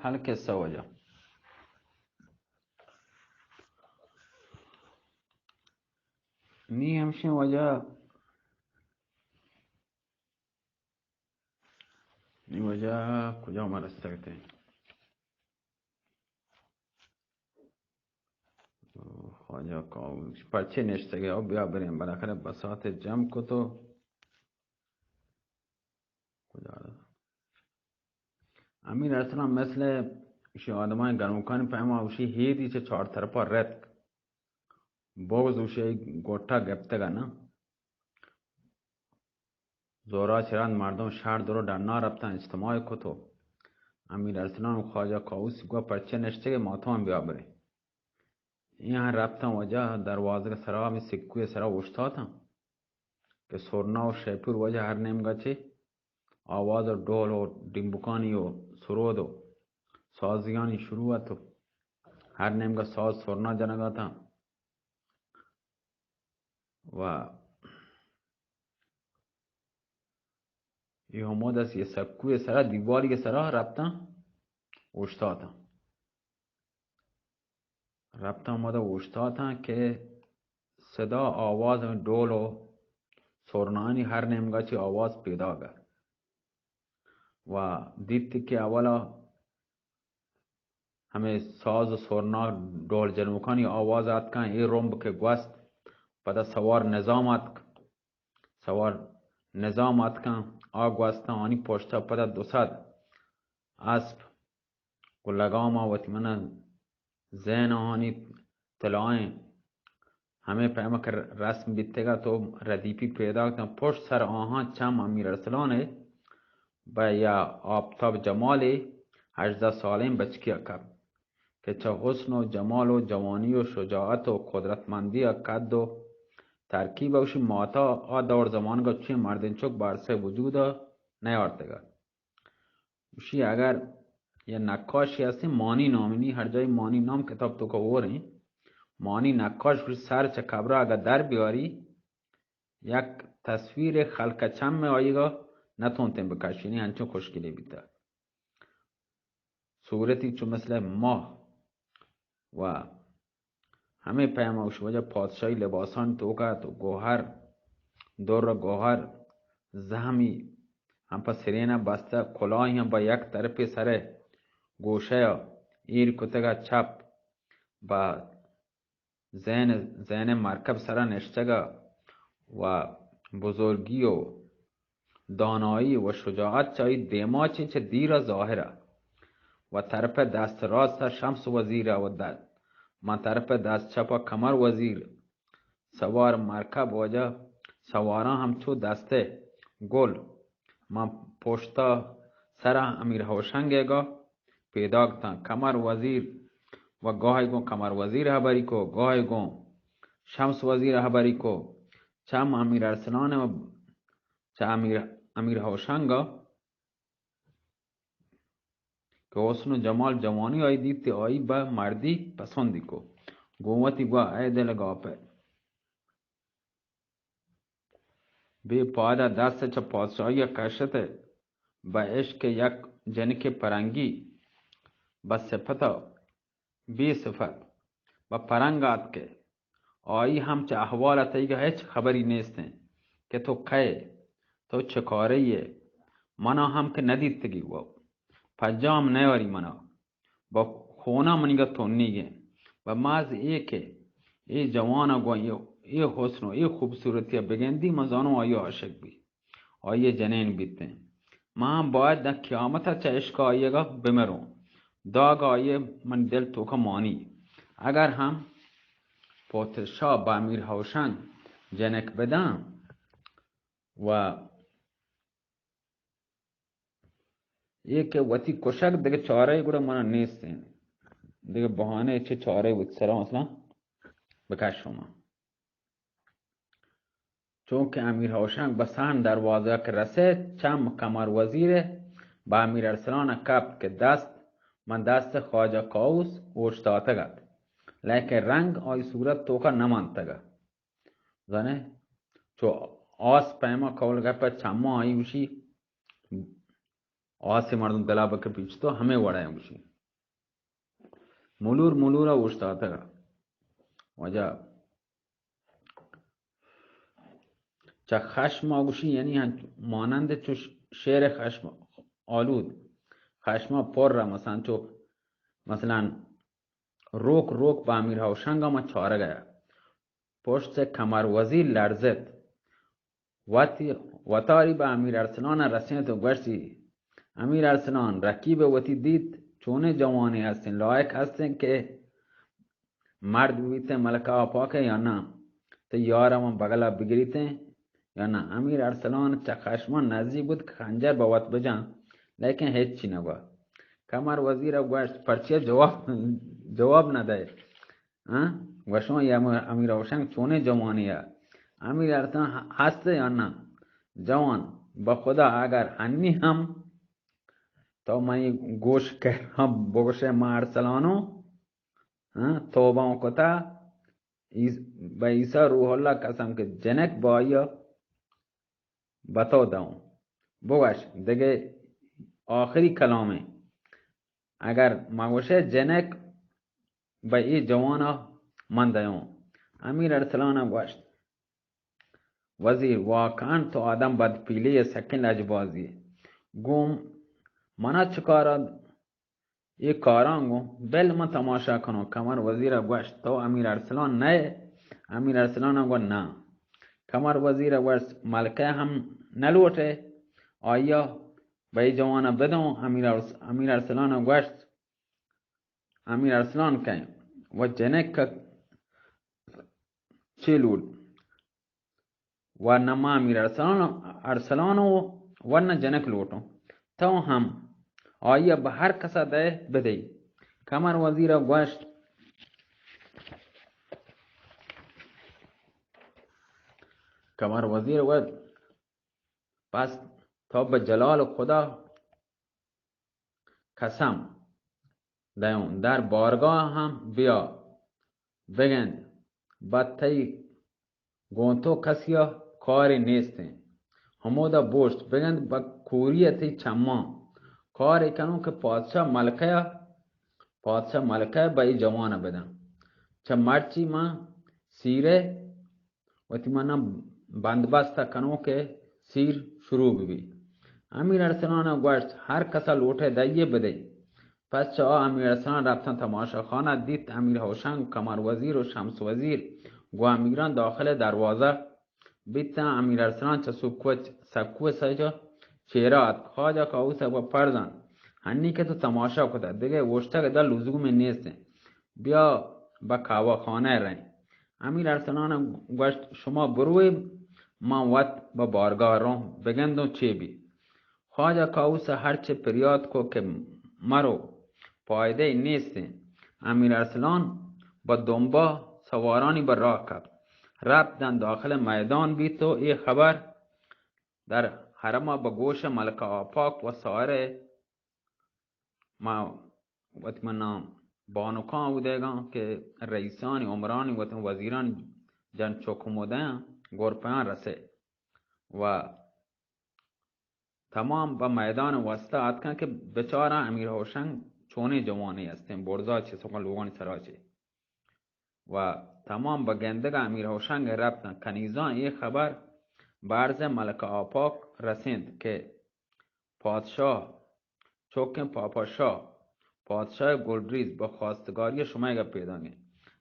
حل قصه وجه نی همشین وجه این وجه کجا آمد استگته خواجه کاوش پرچه نشتگه او بیا بریم بالاخره بساط جمع کتو کجا امیر ارسلان مثل شی آدمان گرمکانی پیما اوشی هیدی چه چهار طرفا رد بغز اوشی گوٹا گپتگا نه زورا چرند مردم شهر درو در رفتن اجتماع کتو امیر ارسلان و خواجه کاوس گو پرچه نشتگه ماتوان بیا بریم यहाँ रफ्ता वजह दरवाजे का सरा में सिक्कू सरा उठता था कि सोरना और शेपुर वजह हर नेम गचे आवाज और ढोल और डिम्बुकानी और सुरोद और साजियानी शुरू हुआ तो हर नेम का साज सोरना जनगा था वाह ये हमोदस ये सिक्कू सरा दीवारी के सरा रफ्ता उठता था रफ्ता मदा उठता था कि सदा आवाज में ढोल और सोरनानी हर नेम गचे आवाज पैदा कर و دید که اولا همه ساز و سرنا ڈول جنوکانی آواز آت کن ای رومب که گوست پدا سوار نظام آت کن آگوستا آنی پشتا پدا دوساد اسب و لگام آوتی من زین آنی طلائیں همه پیما که رسم بیتگا تو ردیپی پیدا کن پشت سر آهان چم امیر ارسلانه با یا آفتاب جمالی 18 سالین بچکی اکب که چه حسن و جمال و جوانی و شجاعت و قدرتمندی قد و ترکیب اوشی ماتا آ دور زمان کا چی مردین چوک بارسه وجود نیارتگا اوشی اگر یه نقاشی هستی مانی نامینی هر جای مانی نام کتاب تو که ہو رہی مانی نقاش اوشی سر چه کبرا اگر در بیاری یک تصویر خلق چم میں آئی گا نتونتیم بکشینی هنچون خوشگلی بیتا صورتی چون مثل ماه و همه پیماوش وجه پادشاهی لباسان توکا تو گوهر دور گوهر زهمی هم پا سرینه بسته کلاهی هم با یک طرف سر گوشه ایر کتگا چپ با زین مرکب سر نشتگا و بزرگی و دانایی و شجاعت چایی دیماچی چه دیر ظاهره و طرف دست راست شمس وزیره و من طرف دست چپا کمر وزیر سوار مرکب وجه سواران هم چو دسته گل من پشتا سر امیر هوشنگه گا پیدا کتن کمر وزیر و گاهی گون کمر وزیر حبری کو گاهی گون شمس وزیر حبری کو چم امیر ارسلان و چه امیر هوشنگا که حسن و جمال جوانی آئی دید آئی با مردی پسندی کو گومتی گوا ای دل گاپه بی پادا دست چه پادشاهی کشت با عشق یک جنک پرنگی با صفتا بی صفت با پرنگات که آئی هم چه احوالت ایگا هیچ خبری نیستن که تو که تو چه کاریه منا هم که ندیدتگی گو پجام نیاری منا با خونا منیگا تو نیگه و ماز ای که ای جوانا گو ای حسن و ای خوبصورتی بگندی مزانو آئی عاشق بی آئی جنین بیتن ما هم باید در قیامت چه عشق آئیگا بمرون داگ آئی من دل توکا مانی اگر هم پوترشا با امیر هوشنگ جنک بدم و یک وتی کشک دیگه چاره گوره مانا نیستین دیگه بهانه چه چاره بود سرا مثلا بکش شما چون که امیر هوشنگ بسان دروازه که رسه چم کمر وزیره با امیر ارسلان کپ که من دست خواجه کاوس اوشتاته گد لیکن رنگ آی صورت توکا نمانتگا زنه چو آس پیما کول گپا چما آئی وشی آس مردم دلا بکر پیچتو همه وڑائی وشی ملور اوشتاته وجا چه خشم آگوشی یعنی مانند چو شعر خشم آلود خشما پر را مثلا چو مثلا روک با امیر هوشنگ ما چاره گیا پشت کمر وزیر لرزد وطاری به امیر ارسلان رسید و گوشتی امیر ارسلان رکیب وتی دید چونه جوانی هستین لایق هستین که مرد بیته ملکه آپاکه یا نه تو یارم بغلا بگریته یا نه امیر ارسلان چه خشمان نزدیک بود که خنجر با وط بجان لیکن هیچ چی نگو کمر وزیر گوشت پرچه جواب نده گوشون یا امیر روشن چونه جوانیه امیر ارسلان هسته یا نه جوان با خدا اگر هنی هم تو من گوش کردم بگوشه ما ارسلانو توبه کتا به عیسی روح الله قسم که جنک بایا بتا داون بگوش دیگه آخری کلامه اگر مگوشه جنک به ای جوانا من دیون امیر ارسلان گوشت وزیر واقعا تو آدم بد پیلی سکن لجبازی گم منا چکارا یہ کاران گو بل من تماشا کنو کمر وزیر گوشت تو امیر ارسلان نه امیر ارسلان گو نه کمر وزیر گوشت ملکه هم نلوٹه آیا به جوانا بدون امیر ارسلان گوشت امیر ارسلان که و جنک چی لود و نما امیر ارسلان و نه جنک لوٹو تو هم آیا به هر کسا ده بده کمر وزیر گوشت کمر وزیر گوشت پس تا به جلال خدا قسم دیون در بارگاه هم بیا بگند بدتی گونتو کسیا کاری نیسته همودا بوشت بگند با کوریتی چما کاری کنو که پادشاه ملکه با ای جوان بدن چه مرچی ما سیره وقتی من بندبسته کنو که سیر شروع بی امیر ارسلان گوشت هر کسا لوٹه دایه بده پس چه امیر ارسلان رفتن تماشا خانه دید امیر هوشنگ کمر وزیر و شمس وزیر گو امیران داخل دروازه بیتن امیر ارسلان چه سکوه سجا چیرات خواجه که او سبا پرزن هنی که تو تماشا کده دیگه وشتک در لزوم نیست بیا با کاوا خانه رنگ امیر ارسلان گوشت شما بروی من وقت با بارگاه رو بگندم چی بی خواجه کاووس هرچه پریاد کو که مرو پایده نیست امیر ارسلان با دنبا سوارانی بر راه کرد رفتن داخل میدان بیت و این خبر در حرم با گوش ملکه آپاک و سایر ما وطمنا بانوکان بودگان که رئیسانی عمرانی و وزیران جن چوکمودن گرپیان رسه و تمام با میدان واسطه آتکن که بچارا امیر هوشنگ چونه جوانی هستیم برزا چه سکن لوگانی سراچه و تمام با گندگ امیر هوشنگ رفتن کنیزان یک خبر برز ملک آپاک رسیند که پادشاه چوکن پادشاه گلریز با خواستگاری شما اگه پیدانگه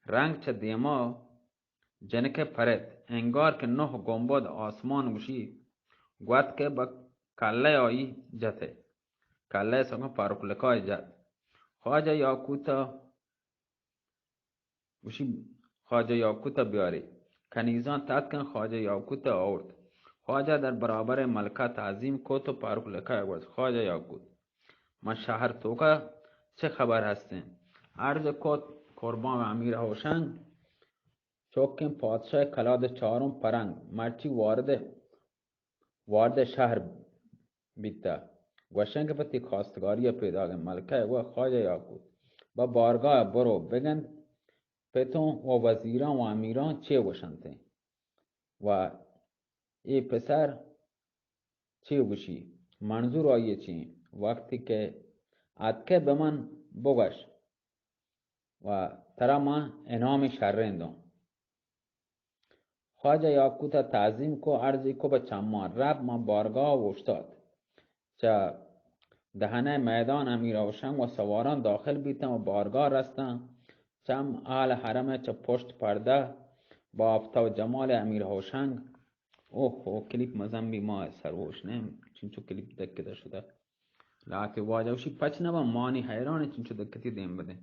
رنگ چه دیما جنک پرد انگار که نه گنبد آسمان گوشی گوت که با کله آیی جته کله سکن پاروکلکای جت خواجه یاکوتا بیاری کنیزان تاتکن خواجه یاکوتا آورد خواجه در برابر ملکه تعظیم کت و پاروکلکای آورد خواجه یاکوت ما شهر توکا چه خبر هستین عرض کت قربان امیر هوشنگ چوکن پادشاه کلاد چارم پرنگ مرچی وارد شهر بیتا گوشنگ پتی خواستگاری پیدا گه ملکه و خواجه یاکوت با بارگاه برو بگند پتون و وزیران و امیران چه گوشنده و ای پسر چه گوشی منظور آیه چی وقتی که اتکه به من بگوش و ترا ما انام شرندم. خواجه یاکوت تعظیم کو عرضی کو به چمان رب ما بارگاه و اشتاد چه دهنه میدان امیر روشن و سواران داخل بیتم و بارگاه رستم چم آل حرم چه پشت پرده با آفتاب جمال امیر هوشنگ. اوه کلیپ مزن بی ما سروش نیم چینچو کلیپ دکده شده لاتی واجوشی پچ نبا مانی حیران چینچو دکتی دیم بده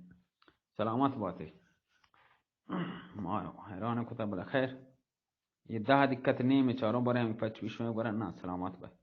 سلامت باتی ما حیران کتا بله خیر یه 10 دقت نیم چارو برای پچ بیشوی برای نه سلامت باتی.